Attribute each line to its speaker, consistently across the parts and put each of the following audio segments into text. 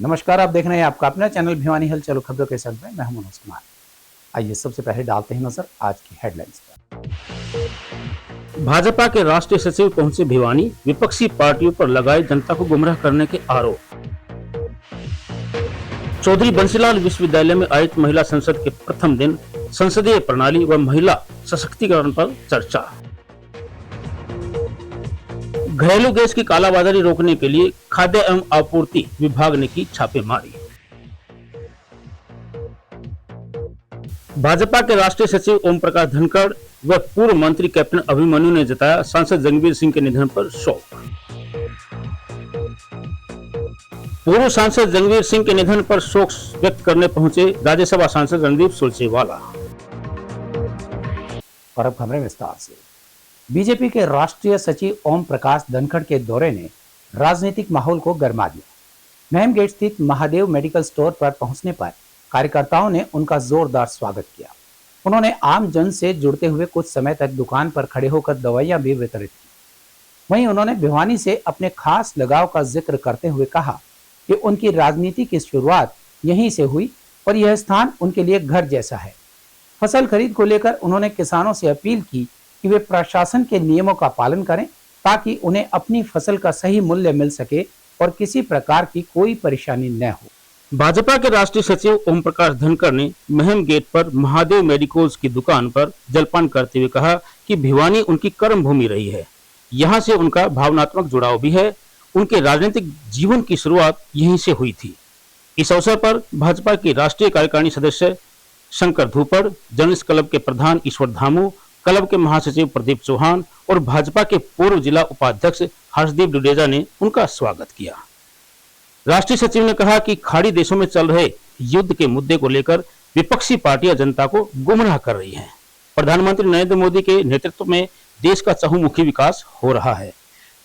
Speaker 1: नमस्कार, आप देख रहे हैं आपका अपना चैनल भिवानी हलचल खबरों के संग में मैं हूं मनोज कुमार। आइए सबसे पहले डालते हैं नजर आज की हेडलाइंस पर।
Speaker 2: भाजपा के राष्ट्रीय सचिव पहुंचे भिवानी, विपक्षी पार्टियों पर लगाए जनता को गुमराह करने के आरोप। चौधरी बंसीलाल विश्वविद्यालय में आयोजित महिला संसद के प्रथम दिन संसदीय प्रणाली व महिला सशक्तिकरण पर चर्चा। घरेलू गैस की कालाबाजारी रोकने के लिए खाद्य एवं आपूर्ति विभाग ने की छापेमारी। भाजपा के राष्ट्रीय सचिव ओम प्रकाश धनखड़ व पूर्व मंत्री कैप्टन अभिमन्यु ने जताया सांसद जंगवीर सिंह के निधन पर शोक। पूर्व सांसद जंगवीर सिंह के निधन पर शोक व्यक्त करने पहुंचे राज्यसभा सांसद रणदीप सुरजेवाला।
Speaker 1: और अब खबरें विस्तार से। बीजेपी के राष्ट्रीय सचिव ओम प्रकाश धनखड़ के दौरे ने राजनीतिक माहौल को गर्मा दिया। महम गेट स्थित महादेव मेडिकल स्टोर पर पहुंचने पर कार्यकर्ताओं ने उनका जोरदार स्वागत किया। उन्होंने आम जन से जुड़ते हुए कुछ समय तक दुकान पर खड़े होकर दवाइयां भी वितरित की। वहीं उन्होंने भिवानी से अपने खास लगाव का जिक्र करते हुए कहा कि उनकी राजनीति की शुरुआत यहीं से हुई और यह स्थान उनके लिए घर जैसा है। फसल खरीद को लेकर उन्होंने किसानों से अपील की कि वे प्रशासन के नियमों का पालन करें ताकि उन्हें अपनी फसल का सही मूल्य मिल सके और किसी प्रकार की कोई परेशानी न हो।
Speaker 2: भाजपा के राष्ट्रीय सचिव ओम प्रकाश धनखड़ ने महम गेट पर महादेव मेडिकोज की दुकान पर जलपान करते हुए कहा कि भिवानी उनकी कर्म भूमि रही है। यहाँ से उनका भावनात्मक जुड़ाव भी है। उनके राजनीतिक जीवन की शुरुआत यहीं से हुई थी। इस अवसर पर भाजपा की राष्ट्रीय कार्यकारिणी सदस्य शंकर धूपड़, जर्नलिस्ट क्लब के प्रधान ईश्वर धामू, क्लब के महासचिव प्रदीप चौहान और भाजपा के पूर्व जिला उपाध्यक्ष हर्षदीप डुडेजा ने उनका स्वागत किया। राष्ट्रीय सचिव ने कहा कि खाड़ी देशों में चल रहे युद्ध के मुद्दे को लेकर विपक्षी पार्टियां जनता को गुमराह कर रही हैं। प्रधानमंत्री नरेंद्र मोदी के नेतृत्व में देश का चहुमुखी विकास हो रहा है।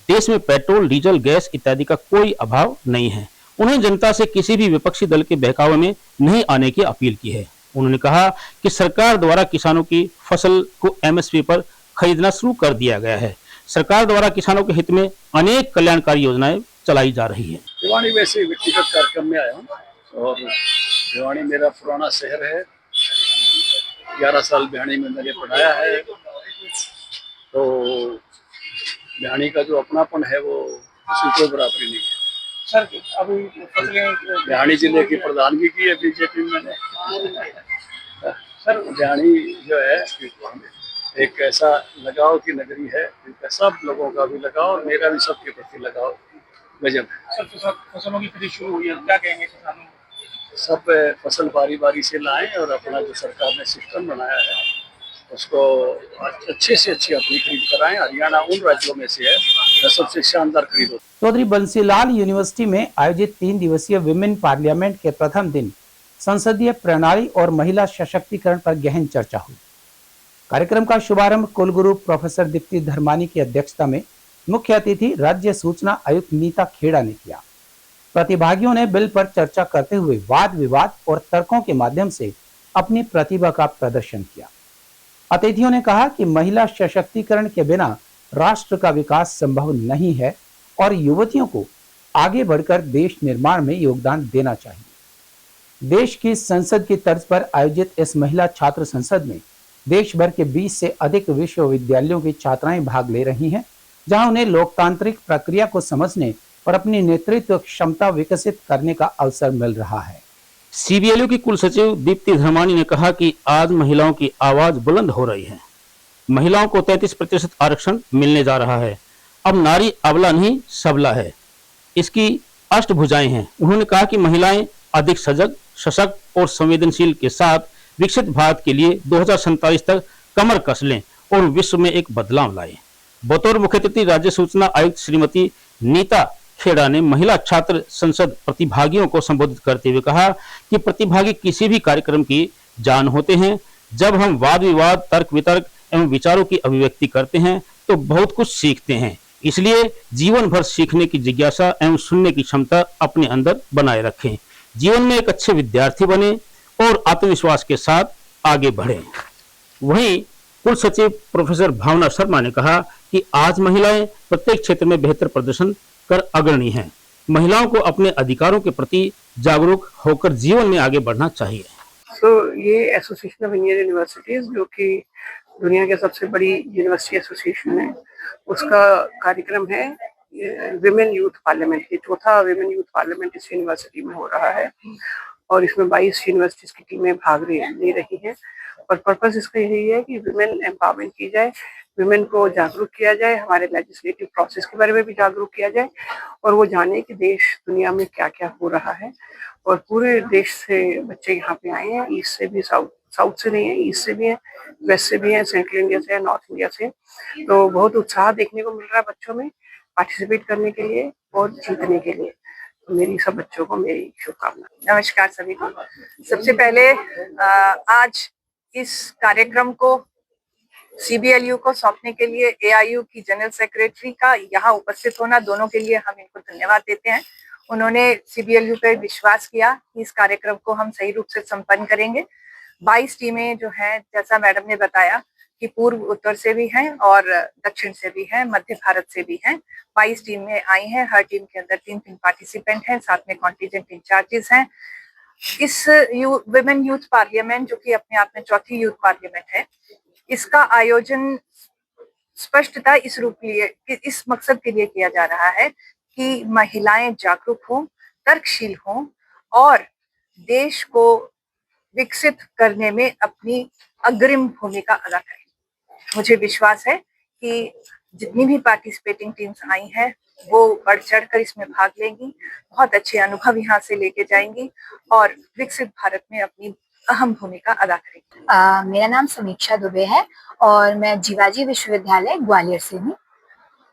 Speaker 2: देश में पेट्रोल, डीजल, गैस इत्यादि का कोई अभाव नहीं है। उन्होंने जनता से किसी भी विपक्षी दल के बहकावे में नहीं आने की अपील की है। उन्होंने कहा कि सरकार द्वारा किसानों की फसल को एमएसपी पर खरीदना शुरू कर दिया गया है। सरकार द्वारा किसानों के हित में अनेक कल्याणकारी योजनाएं चलाई जा रही हैं।
Speaker 3: भिवानी वैसे व्यक्तिगत कार्यक्रम में आया हूँ और भिवानी मेरा पुराना शहर है। 11 साल भिवानी में मैंने पढ़ाया है, तो भिवानी का जो अपनापन है वो उसकी कोई बराबरी नहीं है।
Speaker 4: सर, अभी
Speaker 3: भिवानी जिले की प्रधानगी की है बीजेपी में मैंने। सर, भिवानी जो है एक ऐसा लगाव की नगरी है, सब लोगों का भी लगाव और मेरा भी सबके प्रति लगाव गजब है।
Speaker 4: सर, फसलों की खेती शुरू हुई है, क्या कहेंगे किसानों?
Speaker 3: सब फसल बारी बारी से लाएं और अपना जो सरकार ने सिस्टम बनाया है उसको अच्छे से अच्छी अपनी खरीद कराएं। हरियाणा उन राज्यों में से है जो सबसे शानदार खरीद होती है।
Speaker 1: चौधरी बंसीलाल यूनिवर्सिटी में आयोजित 3 दिवसीय विमेन पार्लियामेंट के प्रथम दिन संसदीय प्रणाली और महिला सशक्तिकरण पर गहन चर्चा हुई। कार्यक्रम का शुभारंभ कुलगुरु प्रोफेसर दीप्ति धर्मानी की अध्यक्षता में मुख्य अतिथि राज्य सूचना आयुक्त नीता खेड़ा ने किया। प्रतिभागियों ने बिल पर चर्चा करते हुए वाद विवाद और तर्कों के माध्यम से अपनी प्रतिभा का प्रदर्शन किया। अतिथियों ने कहा कि महिला सशक्तिकरण के बिना राष्ट्र का विकास संभव नहीं है और युवतियों को आगे बढ़कर देश निर्माण में योगदान देना चाहिए। देश की संसद की तर्ज पर आयोजित इस महिला छात्र संसद में देश भर के 20 से अधिक विश्वविद्यालयों की छात्राएं भाग ले रही हैं, जहां उन्हें लोकतांत्रिक प्रक्रिया को समझने और अपनी नेतृत्व क्षमता विकसित करने का अवसर मिल रहा है।
Speaker 2: सीबीएलयू की कुल सचिव दीप्ति धर्मानी ने कहा कि आज महिलाओं की आवाज बुलंद हो रही है। महिलाओं को 33% आरक्षण मिलने जा रहा है। अब नारी अबला नहीं सबला है, इसकी अष्टभुजाएं हैं। उन्होंने कहा कि महिलाएं अधिक सजग, सशक्त और संवेदनशील के साथ विकसित भारत के लिए 2047 तक कमर कस लें और विश्व में एक बदलाव लाएं। बतौर मुख्य अतिथि राज्य सूचना आयुक्त श्रीमती नीता खेड़ा ने महिला छात्र संसद प्रतिभागियों को संबोधित करते हुए कहा कि प्रतिभागी किसी भी कार्यक्रम की जान होते हैं। जब हम वाद विवाद, तर्क वितर्क एवं विचारों की अभिव्यक्ति करते हैं तो बहुत कुछ सीखते हैं। इसलिए जीवन भर सीखने की जिज्ञासा एवं सुनने की क्षमता अपने अंदर बनाए रखें। जीवन में एक अच्छे विद्यार्थी बने और आत्मविश्वास के साथ आगे बढ़ें। वहीं कुल सचिव प्रोफेसर भावना शर्मा ने कहा कि आज महिलाएं प्रत्येक क्षेत्र में बेहतर प्रदर्शन कर अग्रणी हैं। महिलाओं को अपने अधिकारों के प्रति जागरूक होकर जीवन में आगे बढ़ना चाहिए।
Speaker 5: ये एसोसिएशन ऑफ इंडियन यूनिवर्सिटीज, जो कि दुनिया की सबसे बड़ी यूनिवर्सिटी एसोसिएशन है, उसका कार्यक्रम है विमेन यूथ पार्लियामेंट। ये चौथा विमेन यूथ पार्लियामेंट इस यूनिवर्सिटी में हो रहा है और इसमें 22 यूनिवर्सिटीज की टीमें भाग ले रही हैं। और पर्पस इसका यही है कि विमेन एम्पावरमेंट की जाए, विमेन को जागरूक किया जाए, हमारे लेजिस्लेटिव प्रोसेस के बारे में भी जागरूक किया जाए और वो जाने कि देश दुनिया में क्या क्या हो रहा है। और पूरे देश से बच्चे यहाँ पे आए हैं, ईस्ट से भी, साउथ से नहीं है, ईस्ट से भी है, वेस्ट से भी है, सेंट्रल इंडिया से है, नॉर्थ इंडिया से। तो बहुत उत्साह देखने को मिल रहा है बच्चों में पार्टिसिपेट करने के लिए और जीतने के लिए। तो मेरी सब बच्चों को मेरी शुभकामनाएं।
Speaker 6: नमस्कार सभी को। सबसे पहले आज इस कार्यक्रम को CBLU को सौंपने के लिए AIU की जनरल सेक्रेटरी का यहाँ उपस्थित होना, दोनों के लिए हम इनको धन्यवाद देते हैं। उन्होंने CBLU पर विश्वास किया कि इस कार्यक्रम को हम सही रूप से संपन्न करेंगे। 22 टीमें जो हैं, जैसा मैडम ने बताया कि पूर्व उत्तर से भी हैं और दक्षिण से भी हैं, मध्य भारत से भी हैं। 22 टीमें आई हैं, हर टीम के अंदर 3-3 पार्टिसिपेंट हैं, साथ में कॉन्टिजेंट इंचार्जेस हैं। इस विमेन यूथ पार्लियामेंट, जो कि अपने आप में चौथी यूथ पार्लियामेंट है, इसका आयोजन स्पष्टता इस मकसद के लिए किया जा रहा है कि महिलाएं जागरूक हों, तर्कशील हों और देश को विकसित करने में अपनी अग्रिम भूमिका अदा करें। मुझे विश्वास है कि जितनी भी पार्टिसिपेटिंग टीम्स आई हैं वो बढ़ चढ़ कर इसमें भाग लेंगी, बहुत अच्छे अनुभव यहाँ से लेके जाएंगी और विकसित भारत में अपनी अहम भूमिका अदा करेंगी।
Speaker 7: मेरा नाम समीक्षा दुबे है और मैं जीवाजी विश्वविद्यालय ग्वालियर से हूँ।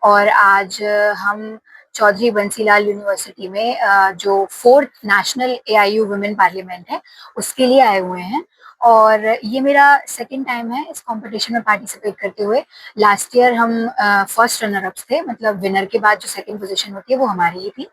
Speaker 7: और आज हम चौधरी बंसीलाल यूनिवर्सिटी में जो 4th national AIU women parliament है उसके लिए आए हुए हैं और ये मेरा सेकंड टाइम है इस कंपटीशन में पार्टिसिपेट करते हुए। लास्ट ईयर हम फर्स्ट रनर अप्स थे, मतलब विनर के बाद जो सेकंड पोजीशन होती है वो हमारी ही थी।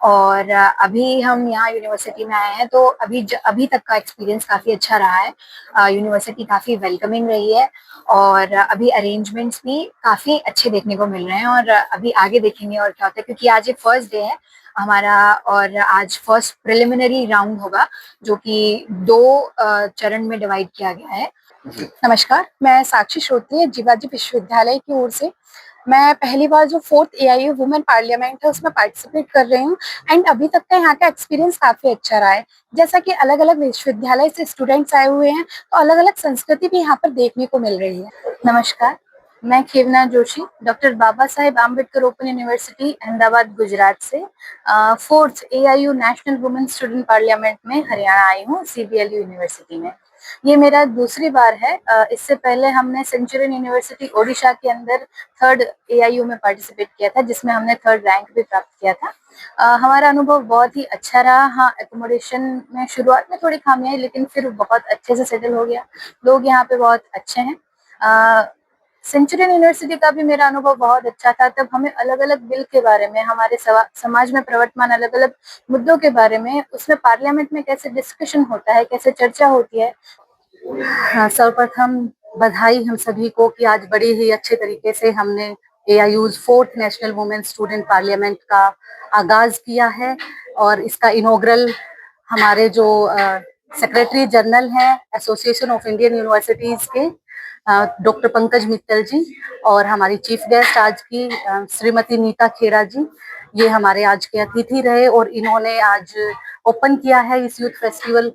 Speaker 7: और अभी हम यहाँ यूनिवर्सिटी में आए हैं तो अभी तक का एक्सपीरियंस काफ़ी अच्छा रहा है। यूनिवर्सिटी काफ़ी वेलकमिंग रही है और अभी अरेंजमेंट्स भी काफ़ी अच्छे देखने को मिल रहे हैं और अभी आगे देखेंगे और क्या होता है, क्योंकि आज ये फर्स्ट डे है हमारा और आज फर्स्ट प्रिलिमिनरी राउंड होगा जो कि 2 चरण में डिवाइड किया गया है। नमस्कार, मैं साक्षी श्रोत्री जीवाजी विश्वविद्यालय की ओर से। मैं पहली बार जो 4th AIU वुमेन पार्लियामेंट है उसमें पार्टिसिपेट कर रही हूँ एंड अभी तक का यहाँ का एक्सपीरियंस काफी अच्छा रहा है। जैसा कि अलग अलग विश्वविद्यालय से स्टूडेंट्स आए हुए हैं तो अलग अलग संस्कृति भी यहाँ पर देखने को मिल रही है। नमस्कार, मैं खेवना Joshi doctor Baba Saheb Ambedkar open university Ahmedabad Gujarat से 4th AIU national women student parliament में हरियाणा आई हूँ CBLU यूनिवर्सिटी में। ये मेरा दूसरी बार है। इससे पहले हमने सेंचुरियन यूनिवर्सिटी ओडिशा के अंदर 3rd AIU में पार्टिसिपेट किया था जिसमें हमने 3rd रैंक भी प्राप्त किया था। हमारा अनुभव बहुत ही अच्छा रहा। हाँ, एकोमोडेशन में शुरुआत में थोड़ी खामियां आई लेकिन फिर बहुत अच्छे से सेटल हो गया। लोग यहाँ पे बहुत अच्छे हैं। सेंचुरियन यूनिवर्सिटी का भी मेरा अनुभव बहुत अच्छा था। तब हमें अलग अलग बिल के बारे में, हमारे समाज में प्रवर्तमान अलग अलग मुद्दों के बारे में, उसमें पार्लियामेंट में कैसे डिस्कशन होता है, कैसे चर्चा होती है। हाँ, सर्वप्रथम बधाई हम सभी को कि आज बड़े ही अच्छे तरीके से हमने AIU's 4th national women student parliament का आगाज किया है और इसका इनॉग्रल हमारे जो सेक्रेटरी जनरल हैं एसोसिएशन ऑफ इंडियन यूनिवर्सिटीज के डॉक्टर पंकज मित्तल जी और हमारी चीफ गेस्ट आज की श्रीमती नीता खेड़ा जी, ये हमारे आज के अतिथि रहे और इन्होंने आज ओपन किया है इस youth festival,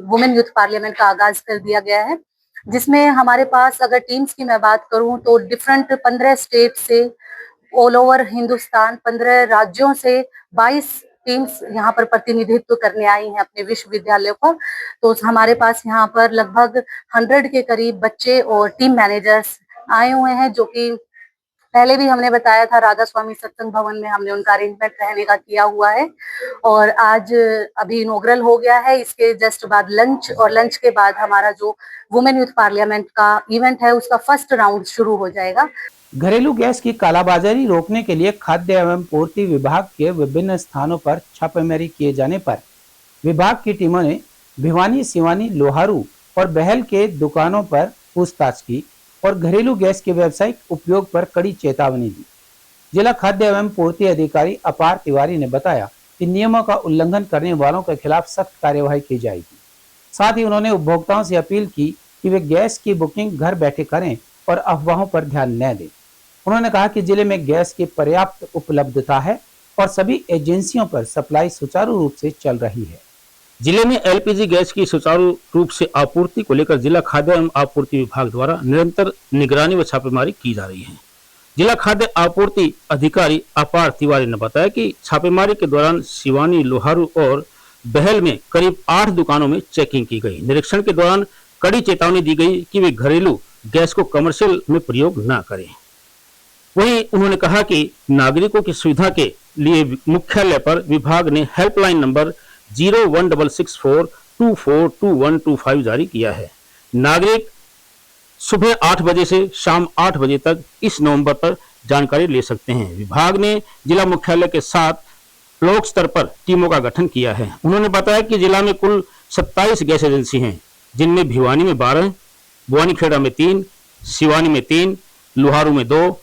Speaker 7: women youth parliament का आगाज कर दिया गया है, जिसमें हमारे पास अगर टीम्स की मैं बात करूं तो डिफरेंट 15 स्टेट से, ऑल ओवर हिंदुस्तान 15 राज्यों से 22 टीम्स यहाँ पर प्रतिनिधित्व करने आई हैं अपने विश्वविद्यालयों पर। तो हमारे पास यहाँ पर लगभग 100 के करीब बच्चे और टीम मैनेजर्स आए हुए हैं, जो कि पहले भी हमने बताया था राधा स्वामी सत्संग भवन में हमने उनका अरेंजमेंट रहने का किया हुआ है और आज अभी इनॉग्रल हो गया है। इसके जस्ट बाद लंच और लंच के बाद हमारा जो वुमेन यूथ पार्लियामेंट का इवेंट है उसका फर्स्ट राउंड शुरू हो जाएगा।
Speaker 1: घरेलू गैस की कालाबाजारी रोकने के लिए खाद्य एवं पूर्ति विभाग के विभिन्न स्थानों पर छापेमारी किए जाने पर विभाग की टीमों ने भिवानी, सिवानी, लोहारू और बहल के दुकानों पर पूछताछ की और घरेलू गैस के व्यावसायिक उपयोग पर कड़ी चेतावनी दी। जिला खाद्य एवं पूर्ति अधिकारी अपार तिवारी ने बताया कि नियमों का उल्लंघन करने वालों के खिलाफ सख्त कार्यवाही की जाएगी। साथ ही उन्होंने उपभोक्ताओं से अपील की कि वे गैस की बुकिंग घर बैठे करें और अफवाहों पर ध्यान न दें। उन्होंने कहा कि जिले में गैस की पर्याप्त उपलब्धता है और सभी एजेंसियों पर सप्लाई सुचारू रूप से चल रही है।
Speaker 2: जिले में एलपीजी गैस की सुचारू रूप से आपूर्ति को लेकर जिला खाद्य एवं आपूर्ति विभाग द्वारा निरंतर निगरानी व छापेमारी की जा रही है। जिला खाद्य आपूर्ति अधिकारी अपार तिवारी ने बताया कि छापेमारी के दौरान सिवानी, लोहारू और बहल में करीब 8 दुकानों में चेकिंग की गई। निरीक्षण के दौरान कड़ी चेतावनी दी गई कि वे घरेलू गैस को कमर्शियल में प्रयोग न करें। वहीं उन्होंने कहा कि नागरिकों की सुविधा के लिए मुख्यालय पर विभाग ने हेल्पलाइन नंबर 016642422125 जारी किया है। नागरिक सुबह 8 बजे से शाम 8 बजे तक इस नंबर पर जानकारी ले सकते हैं। विभाग ने जिला मुख्यालय के साथ ब्लॉक स्तर पर टीमों का गठन किया है। उन्होंने बताया कि जिला में कुल 27 गैस एजेंसी हैं, जिनमें भिवानी में 12, बुआनीखेड़ा में 3, सिवानी में 3, लोहारू में 2,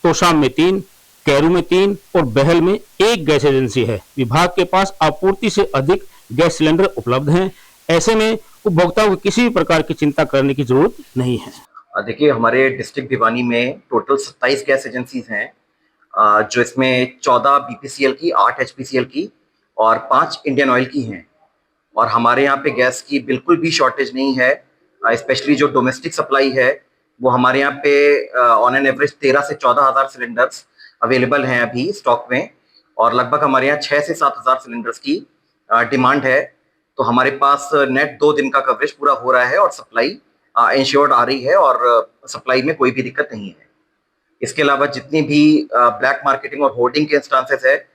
Speaker 2: तोशाम में 3, कैरू में 3 और बहल में 1 गैस एजेंसी है। विभाग के पास आपूर्ति से अधिक गैस सिलेंडर उपलब्ध हैं। ऐसे में उपभोक्ताओं को किसी भी प्रकार की चिंता करने की जरूरत नहीं है।
Speaker 8: देखिए, हमारे डिस्ट्रिक्ट भिवानी में टोटल 27 गैस एजेंसीज हैं, जो इसमें 14 बीपीसीएल की, 8 एचपीसीएल की और 5 इंडियन ऑयल की हैं। और हमारे यहाँ पे गैस की बिल्कुल भी शॉर्टेज नहीं है। स्पेशली जो डोमेस्टिक सप्लाई है वो हमारे यहाँ पे ऑन एन एवरेज 13 से 14 हज़ार सिलेंडर्स अवेलेबल हैं अभी स्टॉक में, और लगभग हमारे यहाँ 6 से 7 हज़ार सिलेंडर्स की डिमांड है। तो हमारे पास नेट 2 दिन का कवरेज पूरा हो रहा है और सप्लाई इंश्योर्ड आ रही है और सप्लाई में कोई भी दिक्कत नहीं है। इसके अलावा जितनी भी ब्लैक मार्केटिंग और होर्डिंग के इंस्टांसेस है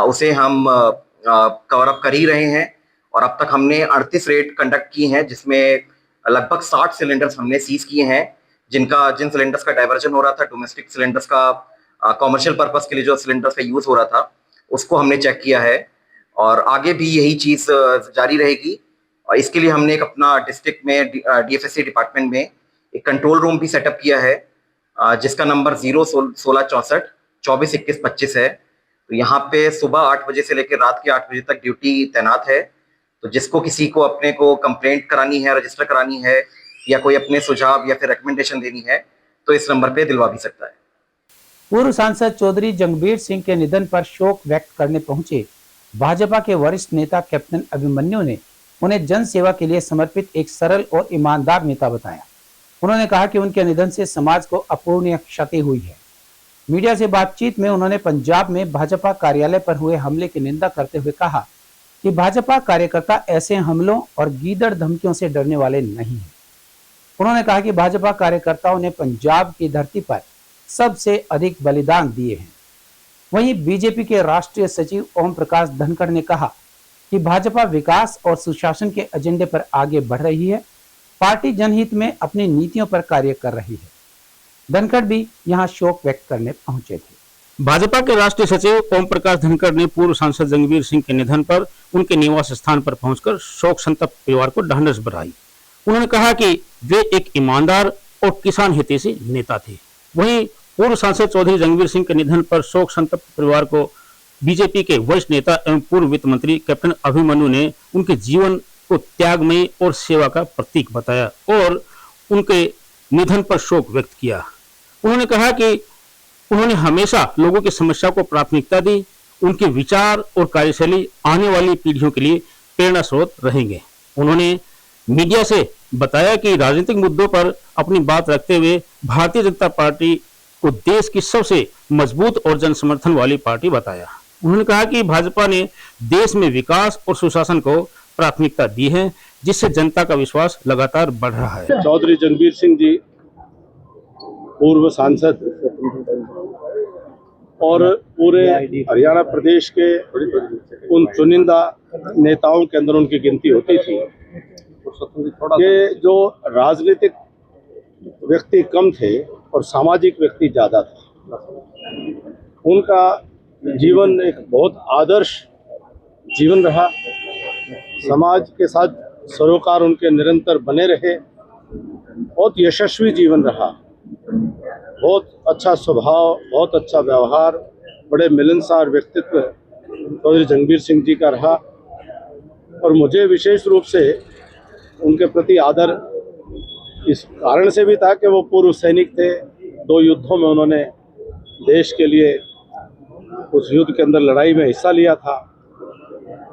Speaker 8: उसे हम कवर अप कर ही रहे हैं। और अब तक हमने 38 रेड कंडक्ट की हैं, जिसमें लगभग 60 सिलेंडर्स हमने सीज किए हैं, जिन सिलेंडर्स का डाइवर्जन हो रहा था, डोमेस्टिक सिलेंडर्स का कॉमर्शियल पर्पस के लिए जो सिलेंडर्स का यूज हो रहा था उसको हमने चेक किया है। और आगे भी यही चीज जारी रहेगी। और इसके लिए हमने एक अपना डिस्ट्रिक्ट में डीएफएससी डिपार्टमेंट में एक कंट्रोल रूम भी सेटअप किया है, जिसका नंबर 01664242125 है। तो यहाँ पे सुबह 8 बजे से लेकर रात के 8 बजे तक ड्यूटी तैनात है। तो जिसको किसी को अपने को कंप्लेंट करानी है, रजिस्टर करानी है या कोई अपने सुझाव या फिर रिकमेंडेशन देनी है तो इस नंबर पे दिलवा भी सकता है।
Speaker 1: पूर्व सांसद चौधरी जंगबीर सिंह के निधन पर शोक व्यक्त करने पहुंचे भाजपा के वरिष्ठ नेता कैप्टन अभिमन्यु ने उन्हें जन सेवा के लिए समर्पित एक सरल और ईमानदार नेता बताया। उन्होंने कहा कि उनके निधन से समाज को अपूरणीय क्षति हुई है। मीडिया से बातचीत में उन्होंने पंजाब में भाजपा कार्यालय पर हुए हमले की निंदा करते हुए कहा कि भाजपा कार्यकर्ता ऐसे हमलों और गीदड़ धमकियों से डरने वाले नहीं हैं। उन्होंने कहा कि भाजपा कार्यकर्ताओं ने पंजाब की धरती पर सबसे अधिक बलिदान दिए हैं। वहीं बीजेपी के राष्ट्रीय सचिव ओम प्रकाश धनखड़ ने कहा कि भाजपा विकास और सुशासन के एजेंडे पर आगे बढ़ रही है। पार्टी जनहित में अपनी नीतियों पर कार्य कर रही है। धनखड़ भी यहां शोक व्यक्त करने पहुंचे थे।
Speaker 2: भाजपा के राष्ट्रीय सचिव ओम प्रकाश धनखड़ ने पूर्व सांसद जंगबीर सिंह के निधन पर उनके निवास स्थान पर पहुंचकर शोक संतप्त परिवार को ढांढस बधाई। उन्होंने कहा कि वे एक ईमानदार और किसान हितैषी नेता थे। वहीं पूर्व सांसद चौधरी जंगबीर सिंह के निधन पर शोक संतप्त परिवार को बीजेपी के वरिष्ठ नेता एवं पूर्व वित्त मंत्री कैप्टन अभिमन्यु ने उनके जीवन को त्यागमयी और सेवा का प्रतीक बताया और उनके निधन पर शोक व्यक्त किया। उन्होंने कहा कि उन्होंने हमेशा लोगों की समस्या को प्राथमिकता दी। उनके विचार और कार्यशैली आने वाली पीढ़ियों के लिए प्रेरणा स्रोत रहेंगे। उन्होंने मीडिया से बताया कि राजनीतिक मुद्दों पर अपनी बात रखते हुए भारतीय जनता पार्टी को देश की सबसे मजबूत और जन समर्थन वाली पार्टी बताया। उन्होंने कहा कि भाजपा ने देश में विकास और सुशासन को प्राथमिकता दी है, जिससे जनता का विश्वास लगातार बढ़ रहा है।
Speaker 9: चौधरी जंगबीर सिंह जी पूर्व सांसद और पूरे हरियाणा प्रदेश के उन चुनिंदा नेताओं के अंदर उनकी गिनती होती थी कि जो राजनीतिक व्यक्ति कम थे और सामाजिक व्यक्ति ज्यादा थे। उनका जीवन एक बहुत आदर्श जीवन रहा। समाज के साथ सरोकार उनके निरंतर बने रहे। बहुत यशस्वी जीवन रहा। बहुत अच्छा स्वभाव, बहुत अच्छा व्यवहार, बड़े मिलनसार व्यक्तित्व चौधरी जंगबीर सिंह जी का रहा। और मुझे विशेष रूप से उनके प्रति आदर इस कारण से भी था कि वो पूर्व सैनिक थे। 2 युद्धों में उन्होंने देश के लिए उस युद्ध के अंदर लड़ाई में हिस्सा लिया था।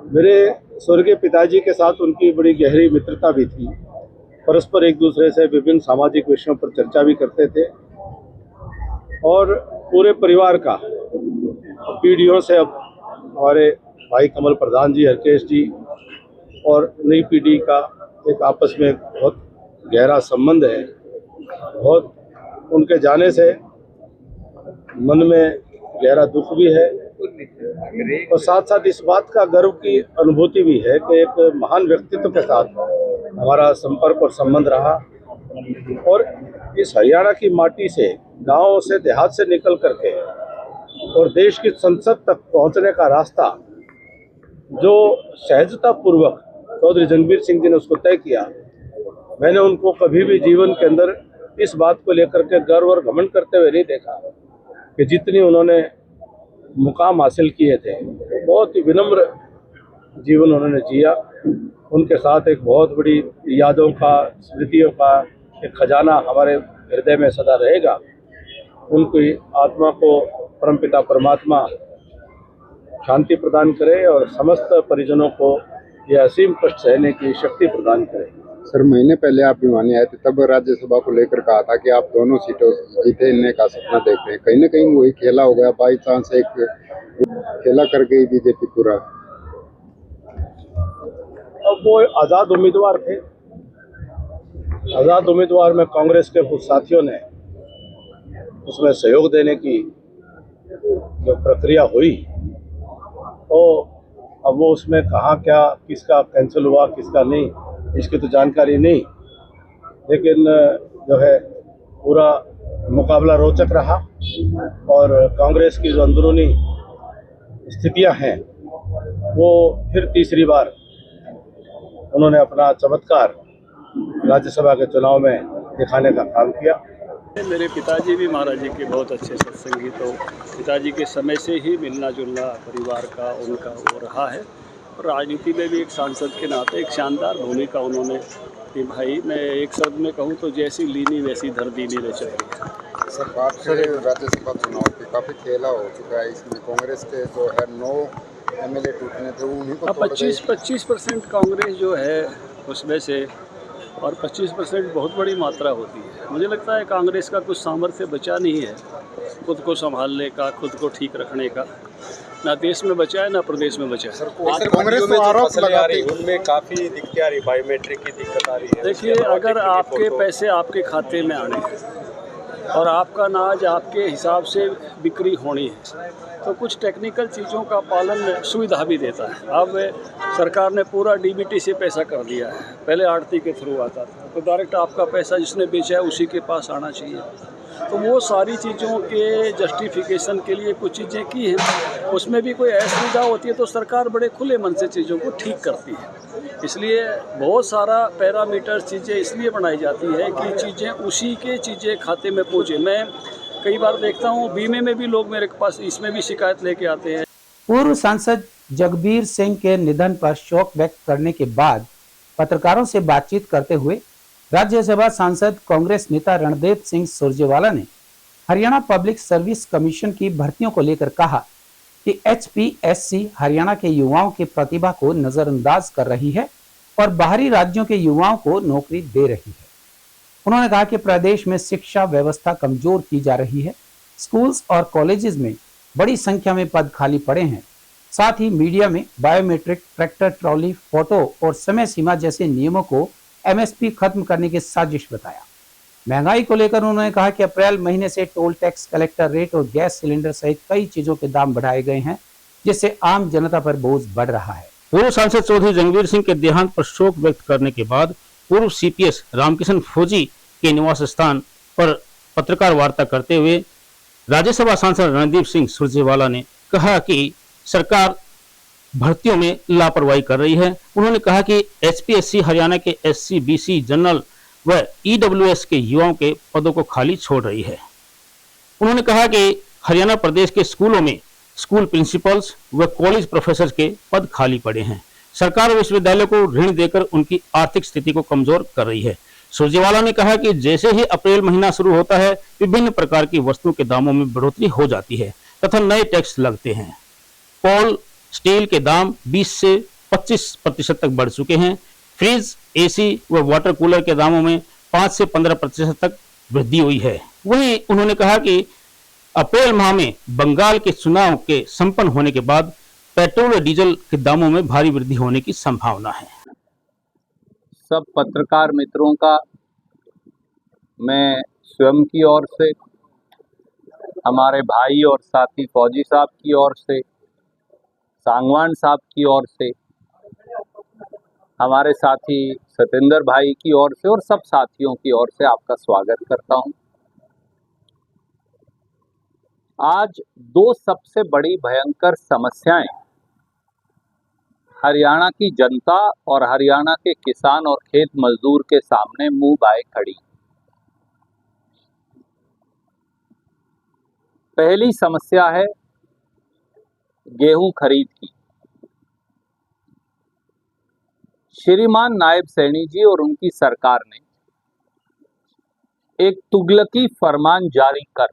Speaker 9: मेरे स्वर्गीय पिताजी के साथ उनकी बड़ी गहरी मित्रता भी थी। परस्पर एक दूसरे से विभिन्न सामाजिक विषयों पर चर्चा भी करते थे और पूरे परिवार का पीढ़ियों से अब हमारे भाई कमल प्रधान जी, हरकेश जी और नई पीढ़ी का एक आपस में बहुत गहरा संबंध है। बहुत उनके जाने से मन में गहरा दुख भी है और साथ साथ इस बात का गर्व की अनुभूति भी है कि एक महान व्यक्तित्व के साथ हमारा संपर्क और संबंध रहा। और इस हरियाणा की माटी से, गांव से, देहात से निकल करके और देश की संसद तक पहुंचने का रास्ता जो सहजता पूर्वक चौधरी जंगबीर सिंह जी ने उसको तय किया, मैंने उनको कभी भी जीवन के अंदर इस बात को लेकर के गर्व और घमंड करते हुए नहीं देखा कि जितनी उन्होंने मुकाम हासिल किए थे, बहुत ही विनम्र जीवन उन्होंने जिया। उनके साथ एक बहुत बड़ी यादों का, स्मृतियों का एक खजाना हमारे हृदय में सदा रहेगा। उनकी आत्मा को परमपिता परमात्मा शांति प्रदान करे और समस्त परिजनों को यह असीम कष्ट सहने की शक्ति प्रदान करे।
Speaker 10: सर, महीने पहले आप भिवानी आए थे, तब राज्यसभा को लेकर कहा था कि आप दोनों सीटों जीतने का सपना देख रहे हैं। कहीं ना कहीं वही खेला हो गया, बाई चांस एक खेला कर गई बीजेपी पूरा।
Speaker 9: अब वो आज़ाद उम्मीदवार थे। आज़ाद उम्मीदवार में कांग्रेस के कुछ साथियों ने उसमें सहयोग देने की जो प्रक्रिया हुई, तो अब वो उसमें कहाँ क्या, किसका कैंसिल हुआ, किसका नहीं, इसकी तो जानकारी नहीं। लेकिन जो है पूरा मुकाबला रोचक रहा और कांग्रेस की जो अंदरूनी स्थितियां हैं वो फिर तीसरी बार उन्होंने अपना चमत्कार राज्यसभा के चुनाव में दिखाने का काम किया।
Speaker 3: मेरे पिताजी भी महाराज जी के बहुत अच्छे सत्संगी, तो पिताजी के समय से ही मिलना जुलना परिवार का उनका वो रहा है। और राजनीति में भी एक सांसद के नाते एक शानदार भूमिका उन्होंने निभाई। मैं एक शब्द में कहूँ तो जैसी लीनी वैसी धर दीनी रह चुकी।
Speaker 10: सर, बात करें राज्यसभा चुनाव की, काफ़ी खेला हो चुका है इसमें। कांग्रेस के जो है 9 MLA टूटने थे, उन्हीं को
Speaker 3: 25% कांग्रेस जो है उसमें से, और 25% बहुत बड़ी मात्रा होती है। मुझे लगता है कांग्रेस का कुछ सामर्थ्य बचा नहीं है खुद को संभालने का, खुद को ठीक रखने का। ना देश में बचा है, ना प्रदेश में बचा है।
Speaker 10: कांग्रेस में आरोप लगा रही है,
Speaker 11: उनमें काफ़ी दिक्कत आ रही, बायोमेट्रिक की दिक्कत आ रही है।
Speaker 3: देखिए, अगर आपके पैसे आपके खाते में आने हैं और आपका अनाज आपके हिसाब से बिक्री होनी है, तो कुछ टेक्निकल चीज़ों का पालन सुविधा भी देता है। अब सरकार ने पूरा DBT से पैसा कर दिया है। पहले आड़ती के थ्रू आता था, तो डायरेक्ट आपका पैसा जिसने बेचा है उसी के पास आना चाहिए। तो वो सारी चीज़ों के जस्टिफिकेशन के लिए कुछ चीज़ें की हैं। उसमें भी कोई असुविधा होती है तो सरकार बड़े खुले मन से चीज़ों को ठीक करती है। इसलिए बहुत सारा पैरामीटर चीज़ें इसलिए बनाई जाती है कि चीज़ें उसी के चीज़ें खाते में पहुँचे। मैं कई बार देखता हूँ बीमे में भी लोग मेरे पास इसमें भी शिकायत लेके आते हैं।
Speaker 1: पूर्व सांसद जगबीर सिंह के निधन पर शोक व्यक्त करने के बाद पत्रकारों से बातचीत करते हुए राज्यसभा सांसद कांग्रेस नेता रणदीप सिंह सुरजेवाला ने हरियाणा पब्लिक सर्विस कमीशन की भर्तियों को लेकर कहा कि HPSC हरियाणा के युवाओं की प्रतिभा को नजरअंदाज कर रही है और बाहरी राज्यों के युवाओं को नौकरी दे रही है। उन्होंने कहा कि प्रदेश में शिक्षा व्यवस्था कमजोर की जा रही है। स्कूल्स और कॉलेजेस में बड़ी संख्या में पद खाली पड़े हैं। साथ ही मीडिया में बायोमेट्रिक, ट्रैक्टर ट्रॉली, फोटो और समय सीमा जैसे नियमों को MSP खत्म करने की साजिश बताया। महंगाई को लेकर उन्होंने कहा कि अप्रैल महीने से टोल टैक्स, कलेक्टर रेट और गैस सिलेंडर सहित कई चीजों के दाम बढ़ाए गए हैं, जिससे आम जनता पर बोझ बढ़ रहा है।
Speaker 2: पूर्व सांसद चौधरी जंगबीर सिंह के देहांत पर शोक व्यक्त करने के बाद पूर्व CPS रामकिशन फौजी के निवास स्थान पर पत्रकार वार्ता करते हुए राज्यसभा सांसद रणदीप सिंह सुरजेवाला ने कहा कि सरकार भर्तियों में लापरवाही कर रही है। उन्होंने कहा कि HPSC हरियाणा के SC, BC, जनरल व EWS के युवाओं के पदों को खाली छोड़ रही है। उन्होंने कहा कि हरियाणा प्रदेश के स्कूलों में स्कूल प्रिंसिपल्स व कॉलेज प्रोफेसर के पद खाली पड़े हैं। सरकार विश्वविद्यालय को ऋण देकर उनकी आर्थिक स्थिति को कमजोर कर रही है। सुरजेवाला ने कहा कि जैसे ही अप्रैल महीना शुरू होता है, विभिन्न प्रकार की वस्तुओं के दामों में बढ़ोतरी हो जाती है तथा नए टैक्स लगते हैं। कोल, स्टील के दाम 20 से 25% तक बढ़ चुके हैं। फ्रिज, एसी व वाटर कूलर के दामों में 5 से 15% तक वृद्धि हुई है। वहीं उन्होंने कहा कि अप्रैल माह में बंगाल के चुनाव के संपन्न होने के बाद पेट्रोल और डीजल के दामों में भारी वृद्धि होने की संभावना है।
Speaker 12: सब पत्रकार मित्रों का मैं स्वयं की ओर से, हमारे भाई और साथी फौजी साहब की ओर से, सांगवान साहब की ओर से, हमारे साथी सतेंद्र भाई की ओर से और सब साथियों की ओर से आपका स्वागत करता हूं। आज दो सबसे बड़ी भयंकर समस्याएं हरियाणा की जनता और हरियाणा के किसान और खेत मजदूर के सामने मुंह बाए खड़ी। पहली समस्या है गेहूं खरीद की। श्रीमान नायब सैनी जी और उनकी सरकार ने एक तुगलकी फरमान जारी कर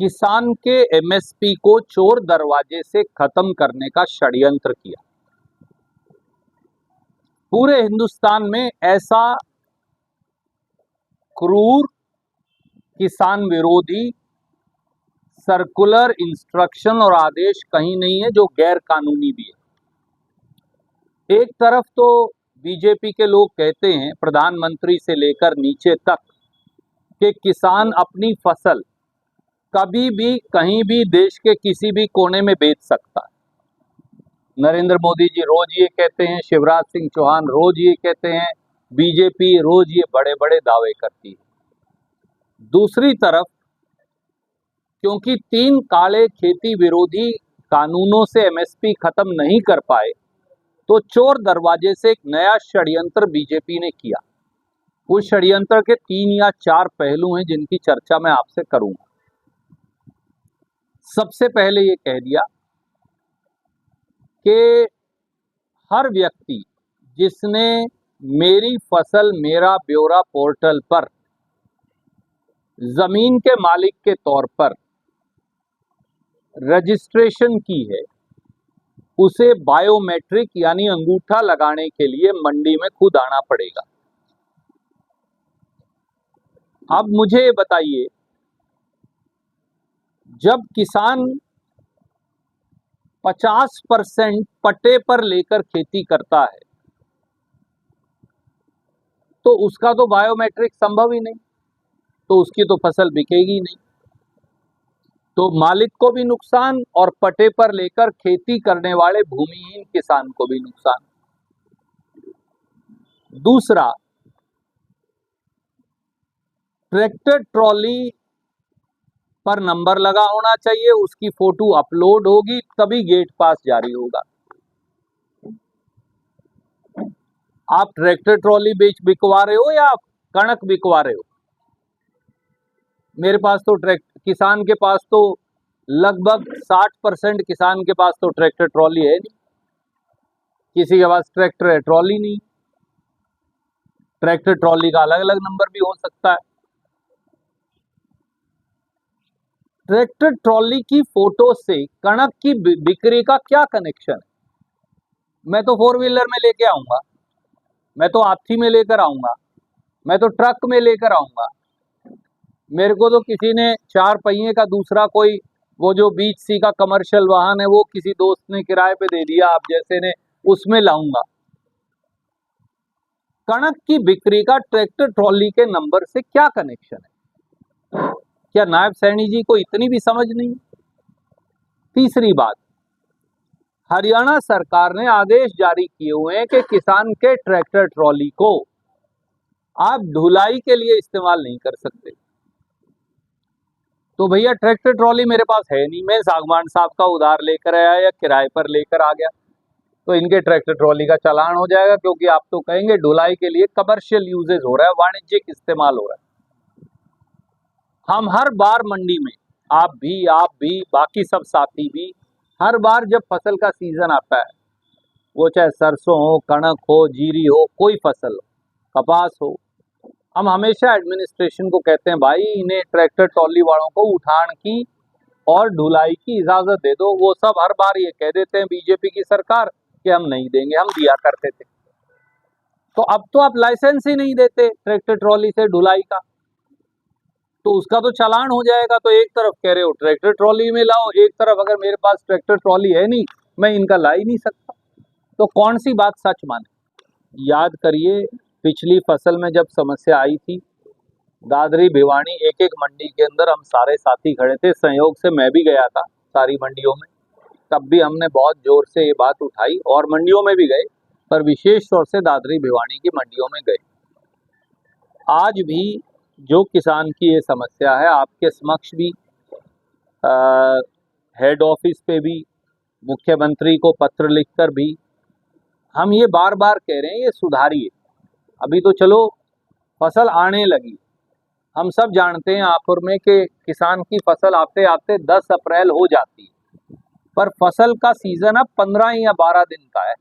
Speaker 12: किसान के एमएसपी को चोर दरवाजे से खत्म करने का षड्यंत्र किया। पूरे हिंदुस्तान में ऐसा क्रूर, किसान विरोधी सर्कुलर, इंस्ट्रक्शन और आदेश कहीं नहीं है जो गैर कानूनी भी है। एक तरफ तो बीजेपी के लोग कहते हैं, प्रधानमंत्री से लेकर नीचे तक, कि किसान अपनी फसल कभी भी कहीं भी देश के किसी भी कोने में बेच सकता है। नरेंद्र मोदी जी रोज ये कहते हैं, शिवराज सिंह चौहान रोज ये कहते हैं, बीजेपी रोज ये बड़े बड़े दावे करती है। दूसरी तरफ क्योंकि 3 काले खेती विरोधी कानूनों से एमएसपी खत्म नहीं कर पाए, तो चोर दरवाजे से एक नया षड्यंत्र बीजेपी ने किया। उस षड्यंत्र के 3 या 4 पहलू हैं जिनकी चर्चा मैं आपसे करूंगा। सबसे पहले ये कह दिया कि हर व्यक्ति जिसने मेरी फसल मेरा ब्यौरा पोर्टल पर जमीन के मालिक के तौर पर रजिस्ट्रेशन की है, उसे बायोमेट्रिक यानी अंगूठा लगाने के लिए मंडी में खुद आना पड़ेगा। अब मुझे बताइए, जब किसान 50% पट्टे पर लेकर खेती करता है तो उसका तो बायोमेट्रिक संभव ही नहीं, तो उसकी तो फसल बिकेगी नहीं। तो मालिक को भी नुकसान और पट्टे पर लेकर खेती करने वाले भूमिहीन किसान को भी नुकसान। दूसरा, ट्रैक्टर ट्रॉली पर नंबर लगा होना चाहिए, उसकी फोटो अपलोड होगी तभी गेट पास जारी होगा। आप ट्रैक्टर ट्रॉली बिकवा रहे हो या आप कणक बिकवा रहे हो? मेरे पास तो किसान के पास तो लगभग 60% किसान के पास तो ट्रैक्टर ट्रॉली है नहीं, किसी के पास ट्रैक्टर है ट्रॉली नहीं। ट्रैक्टर ट्रॉली का अलग अलग नंबर भी हो सकता है। ट्रैक्टर ट्रॉली की फोटो से कणक की बिक्री का क्या कनेक्शन है? मैं तो 4 व्हीलर में लेके आऊंगा, मैं तो हाथी में लेकर आऊंगा, मैं तो ट्रक में लेकर आऊंगा। मेरे को तो किसी ने 4 पहिए का दूसरा कोई वो जो बीच सी का कमर्शियल वाहन है वो किसी दोस्त ने किराए पे दे दिया, आप जैसे ने, उसमें लाऊंगा। कणक की बिक्री का ट्रैक्टर ट्रॉली के नंबर से क्या कनेक्शन है? क्या नायब सैनी जी को इतनी भी समझ नहीं? तीसरी बात, हरियाणा सरकार ने आदेश जारी किए हुए हैं कि किसान के ट्रैक्टर ट्रॉली को आप ढुलाई के लिए इस्तेमाल नहीं कर सकते। तो भैया ट्रैक्टर ट्रॉली मेरे पास है नहीं, मैं सागवान साहब का उधार लेकर आया या किराए पर लेकर आ गया, तो इनके ट्रैक्टर ट्रॉली का चालान हो जाएगा, क्योंकि आप तो कहेंगे ढुलाई के लिए कमर्शियल यूजेज हो रहा है, वाणिज्यिक इस्तेमाल हो रहा है। हम हर बार मंडी में, आप भी बाकी सब साथी भी, हर बार जब फसल का सीजन आता है, वो चाहे सरसों हो, कणक हो, जीरी हो, कोई फसल हो, कपास हो, हम हमेशा एडमिनिस्ट्रेशन को कहते हैं भाई इन्हें ट्रैक्टर ट्रॉली वालों को उठान की और ढुलाई की इजाजत दे दो। वो सब हर बार ये कह देते हैं बीजेपी की सरकार कि हम नहीं देंगे, हम दिया करते थे। तो अब तो आप लाइसेंस ही नहीं देते ट्रैक्टर ट्रॉली से ढुलाई का, तो उसका तो चालान हो जाएगा। तो एक तरफ कह रहे हो ट्रैक्टर ट्रॉली में लाओ, एक तरफ अगर मेरे पास ट्रैक्टर ट्रॉली है नहीं, मैं इनका ला ही नहीं सकता, तो कौन सी बात सच माने। याद करिए पिछली फसल में जब समस्या आई थी, दादरी भिवानी एक मंडी के अंदर हम सारे साथी खड़े थे, संयोग से मैं भी गया था सारी मंडियों में, तब भी हमने बहुत जोर से ये बात उठाई और मंडियों में भी गए, पर विशेष तौर से दादरी भिवानी की मंडियों में गए। आज भी जो किसान की ये समस्या है, आपके समक्ष भी हेड ऑफिस पे भी, मुख्यमंत्री को पत्र लिखकर भी हम ये बार बार कह रहे हैं ये सुधारिए। अभी तो चलो फसल आने लगी, हम सब जानते हैं आखिर में कि किसान की फसल आते आते 10 अप्रैल हो जाती है, पर फसल का सीजन अब 15 या 12 दिन का है।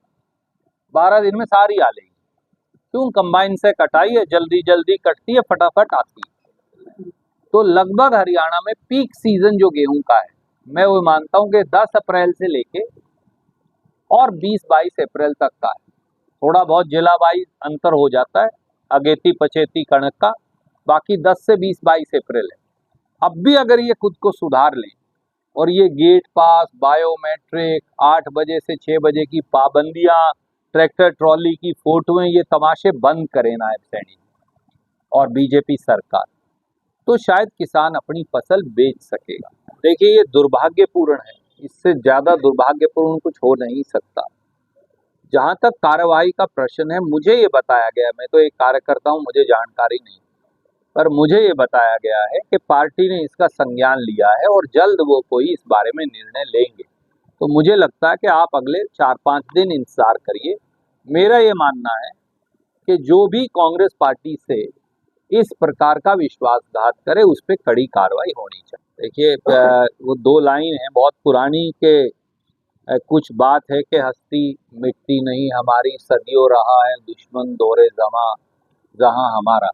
Speaker 12: 12 दिन में सारी आ लेगी, क्यों? कंबाइन से कटाई है, जल्दी जल्दी कटती है, फटाफट आती है। तो लगभग हरियाणा में पीक सीजन जो गेहूं का है, मैं वो मानता हूं कि 10 अप्रैल से लेके और 20-22 अप्रैल तक का है। थोड़ा बहुत जिला वाइज अंतर हो जाता है, अगेती पचेती कणक का, बाकी 10 से 20-22 अप्रैल है। अब भी अगर ये खुद को सुधार लें और ये गेट पास, बायोमेट्रिक, 8 बजे से 6 बजे की पाबंदियां, ट्रैक्टर ट्रॉली की फोटोएं, ये तमाशे बंद करें नायब सैनी और बीजेपी सरकार, तो शायद किसान अपनी फसल बेच सकेगा। देखिए ये दुर्भाग्यपूर्ण है, इससे ज्यादा दुर्भाग्यपूर्ण कुछ हो नहीं सकता। जहां तक कार्यवाही का प्रश्न है, मुझे ये बताया गया, मैं तो एक कार्यकर्ता हूं, मुझे जानकारी नहीं, पर मुझे ये बताया गया है कि पार्टी ने इसका संज्ञान लिया है और जल्द वो कोई इस बारे में निर्णय लेंगे। तो मुझे लगता है कि आप अगले 4-5 दिन इंतजार करिए। मेरा ये मानना है कि जो भी कांग्रेस पार्टी से इस प्रकार का विश्वासघात करे, उस पर कड़ी कार्रवाई होनी चाहिए। देखिए वो 2 लाइन है बहुत पुरानी के कुछ बात है कि हस्ती मिटती नहीं हमारी, सदियों रहा है दुश्मन दौरे जमा जहां हमारा।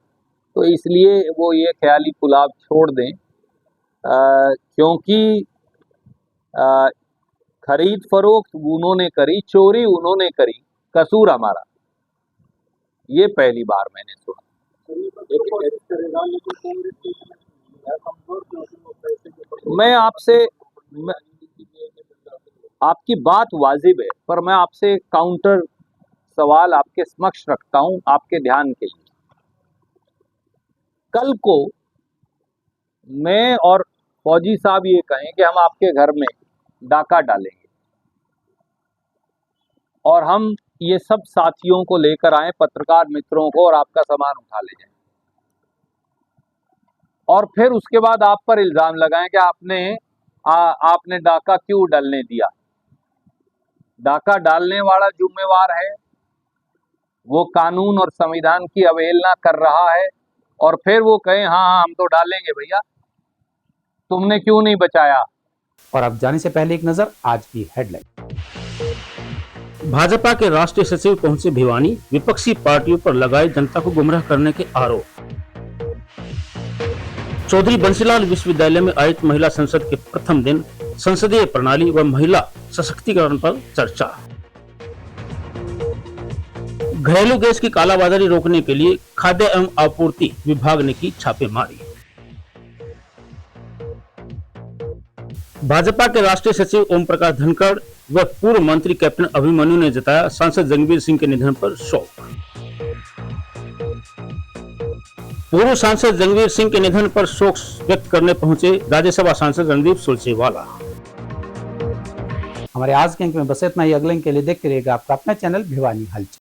Speaker 12: तो इसलिए वो ये ख्याली पुलाव छोड़ दें, क्योंकि खरीद फरोख्त उन्होंने करी, चोरी उन्होंने करी, कसूर हमारा। ये पहली बार मैंने सुना। मैं आपसे, आपकी बात वाजिब है, पर मैं आपसे काउंटर सवाल आपके समक्ष रखता हूं आपके ध्यान के लिए। कल को मैं और फौजी साहब ये कहें कि हम आपके घर में डाका डालेंगे और हम ये सब साथियों को लेकर आए, पत्रकार मित्रों को, और आपका सामान उठा ले जाएं, और फिर उसके बाद आप पर इल्जाम लगाएं कि आपने डाका क्यों डालने दिया। डाका डालने वाला जिम्मेवार है, वो कानून और संविधान की अवहेलना कर रहा है, और फिर वो कहें हाँ हम तो डालेंगे भैया, तुमने क्यों नहीं बचाया।
Speaker 1: और अब जाने से पहले एक नजर आज की हेडलाइन।
Speaker 2: भाजपा के राष्ट्रीय सचिव पहुंचे भिवानी, विपक्षी पार्टियों पर लगाए जनता को गुमराह करने के आरोप। चौधरी बंसीलाल विश्वविद्यालय में आयोजित महिला संसद के प्रथम दिन संसदीय प्रणाली व महिला सशक्तिकरण पर चर्चा। घरेलू गैस की कालाबाजारी रोकने के लिए खाद्य एवं आपूर्ति विभाग ने की छापेमारी। भाजपा के राष्ट्रीय सचिव ओम प्रकाश धनखड़ व पूर्व मंत्री कैप्टन अभिमन्यु ने जताया सांसद जंगवीर सिंह के निधन पर शोक। पूर्व सांसद जंगवीर सिंह के निधन पर शोक व्यक्त करने पहुंचे राज्यसभा सांसद रणदीप सुरजेवाला।
Speaker 1: हमारे आज के अंक में बस इतना ही। अगले अंक के लिए देखते रहिएगा आपका अपना चैनल भिवानी हलचल।